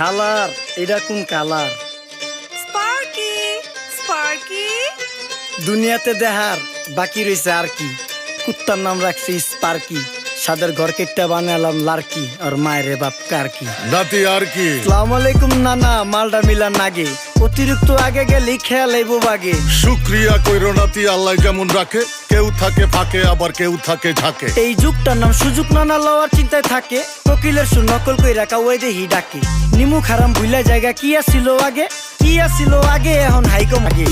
খালার এটা কোন কালার? স্পার্কি স্পার্কি দুনিয়াতে দেহার বাকি রয়েছে আর কি। কুত্তার নাম রাখছি স্পার্কি, সাদের ঘর কেটটা বানালাম লার্কি, আর মায়ের বাপ কারকি। নাতি আর কি? আসসালামু আলাইকুম নানা, মালডা মিলা নাগে, অতিরিক্ত আগে গেলি খেয়াল আইবো বাগে। শুক্রিয়া কইরো নাতি, আল্লাহ যেমন রাখে, কেউ থাকে ফাঁকে আবার কেউ থাকে ঝাঁকে। এই যুগটার নাম সুযোগ নানা লওয়ার চিন্তায় থাকে, কোকিলের সুর নকল কই রাখা ওই দেহি ডাকে। নিমু খারাম ভুলা জায়গা কি আসিল আগে, কি আসিল আগে এখন হাইকম আগে।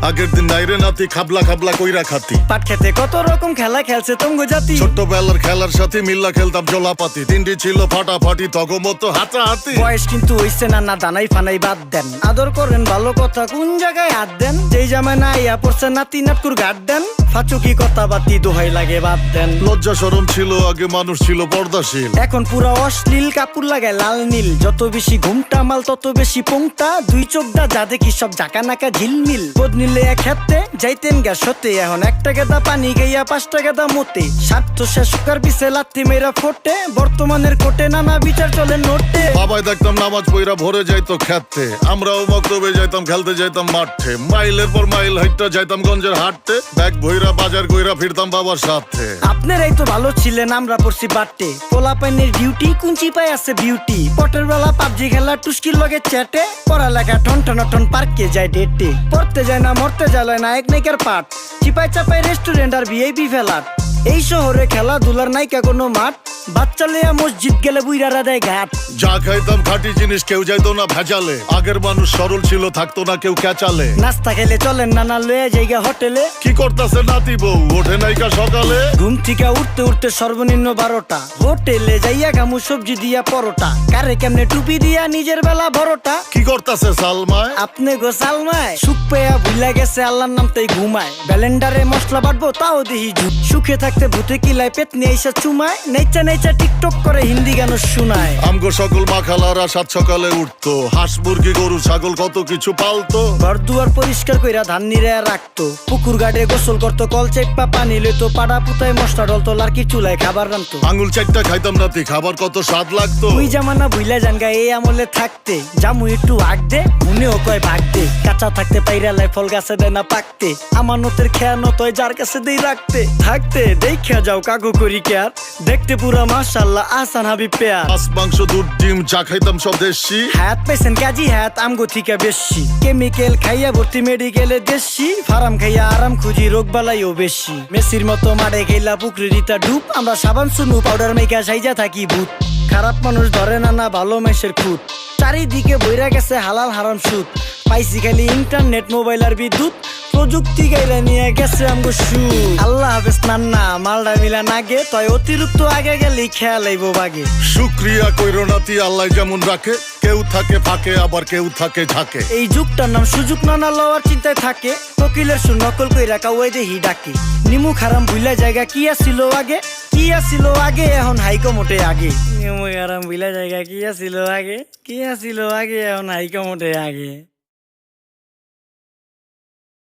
আগের দিন নাইরে নাতি খাবলা খাবলা কইরা খাতি, পাট খেতে কত রকম খেলা খেলছে তঙ্গ জাতি। ছোট্টবেলার খেলার সাথে মিল্লা খেলতাম জলাপাতি, তিনটি ছিল ফাটাফাটি তগমতো হাতাহাতি। বয়স কিন্তু হইছে না, না দানাই ফানাই বাদ দেন, আদর করেন ভালো কথা কোন জায়গায় হাত দেন। যেই জামায় না ইয়া পড়ছে নাতি নাটকুর গাট দেন, ফাচুকি কথা বাতি দোহাই লাগে বাদ দেন। লজ্জা শরম ছিল আগে, মানুষ ছিল পর্দাশীল, এখন পুরা অশ্লীল, কাপড় লাগায় লাল নীল। যত বেশি ঘুমটা মাল তত বেশি পোংটা, দুই চোখটা যা দেখি সব জাকা নাকা ঝিলমিল। বোধ নিলে এক হাতে যাইতেন গা সতে, এখন একটা গেদা পানি গাইয়া 5টা গেদা মতে। স্বার্থ শেষ কার পিছে লাত্তি মেয়েরা ফোটে, বর্তমানের কোটে নানা বিচার চলে নোটে। বাবাই দেখতাম নামাজ পইরা ভরে যাইতো খেতে, আমরাও মক্তবে যাইতাম, খেলতে যাইতাম মাঠে। মাইলের পর মাইল হাইটটা যাইতাম গঞ্জের হাটতে, ব্যাগ ভইরা বাজার কইরা ফিরতাম বাবার সাথে। আপনারাই তো ভালো ছিলেন, আমরা পড়ছি বাটে। পোলা পাইনের ডিউটি কুঞ্চি পাই আছে বিউটি, পটের বেলা পাবজি খেলা টুস্কির লগে চ্যাটে। পড়ালেখা ঠন ঠন ঠন পার্কে যায় ডেটে, পড়তে যায় না মরতে যায় না এক নাইকার পাট। চিপাই চাপাই রেস্টুরেন্ট আর ভিআইপি ফেলাট, এই শহরে খেলাধুলার নাইকা কোনো মাঠ। বাচ্চা লেয়া মসজিদ গেলে বুইরারা দেয় ঘাট। যা খাইতাম খাঁটি জিনিস, কেউ যাইতো না ভেজালে। আগের মানুষ সরল ছিল, থাকতো না কেউ ক্যাচালে। নাস্তা খেলে চলেন নানা লয়ে জায়গা হোটেলে। কি করতাছে নাতি বউ, ওঠে নাইকা সকালে। ঘুম থেকে উঠতে উঠতে সর্বনিম্ন 12টা, হোটেলে যাইয়া গামু সবজি দিয়া পরোটা। কারে কেমনে টুপি দিয়া নিজের বেলা বড়টা। কি করতাছে সালমায়? আপনি গো সালমায় সুখ পেয়া ভুলা গেছে আল্লাহর নাম তাই ঘুমায়। ব্যালেন্ডারে মশলা বাটবো তাও দেহি ঝুঁক, সুখে থাকতে ভূতে কিলায় পেট নিয়ে এসে চুমায়। নেচা নেচা টিকটক করে হিন্দি গান শুনায়। আমগো সকল মাখালারা সাত সকালে উঠতো, হাঁস মুরগি গরু ছাগল কত কিছু পালতো। ঘর দুয়ার পরিষ্কার কইরা ধান নিরে রাখতো, পুকুর গাড়ে গোসল করতো, কল চেপা পানি লইতো। পাড়া পুতায় মশলা ডলতো, লার্কি চুলায় খাবার রান্তো। আঙুল চারটা খাইতাম নাতি, খাবার কত স্বাদ লাগতো। ওই জামানা ভুইলা জানগা এই আমলে থাকতে, জামু একটু আগ দে মনেও কয় ভাগ দে। কাঁচা থাকতে পাইরালাই ফল গাছে দেয় না পাকতে, আমানতের খেয়ানত হয় যার কাছে দেই রাখতে। থাকতে দেখা যাও কাগু করি কেয়ার, দেখতে পুরা মাশাআল্লাহ আহসান হাবিব পেয়ার। মাছ মাংস দুধ ডিম চা খাইতাম সব দেশি, হাত পেছেন কাজী হাত আমগো থিকা বেশি। কেমিক্যাল খাইয়া ভর্তি মেডিকেলে দেশি, ফার্ম খাইয়া আরাম খুঁজি রোগ বালাইও বেশি। মেসির মতো মারে গেলা পুকুরে রিতা ডুব, আমরা সাবান সুনু পাউডার মেকা সাইজা থাকি ভূত। খারাপ মানুষ ধরে না না ভালো মেসের খুঁত, চারিদিকে বইরা গেছে হালাল হারাম সুদ। পাইছি খালি ইন্টারনেট মোবাইল আর বিদ্যুৎ, প্রযুক্তি গাইলা নিয়ে গেছে আমগো সু। আল্লাহ হাফেজ নান্না, মালডা মিলা নাগে, তয় অতিরিক্ত আগে গেলি খেয়াল আইবো বাগে। শুক্রিয়া কইরো নাতি, আল্লাহ যেমন রাখে, কেউ থাকে ফাঁকে আবার কেউ থাকে ঝাঁকে। এই যুগটার নাম সুযোগ নানা লওয়ার চিন্তায় থাকে, কোকিলের সুর নকল কই রাখা ওই দেহি ডাকে। নিমু খারাম ভুলা জায়গা কি আসিল আগে, কি আসিল আগে এখন হাইকো মোটে আগে। নিমু খারাম ভুলা জায়গা কি আসিল আগে, কি আসিল আগে এখন হাইকো মোটে আগে।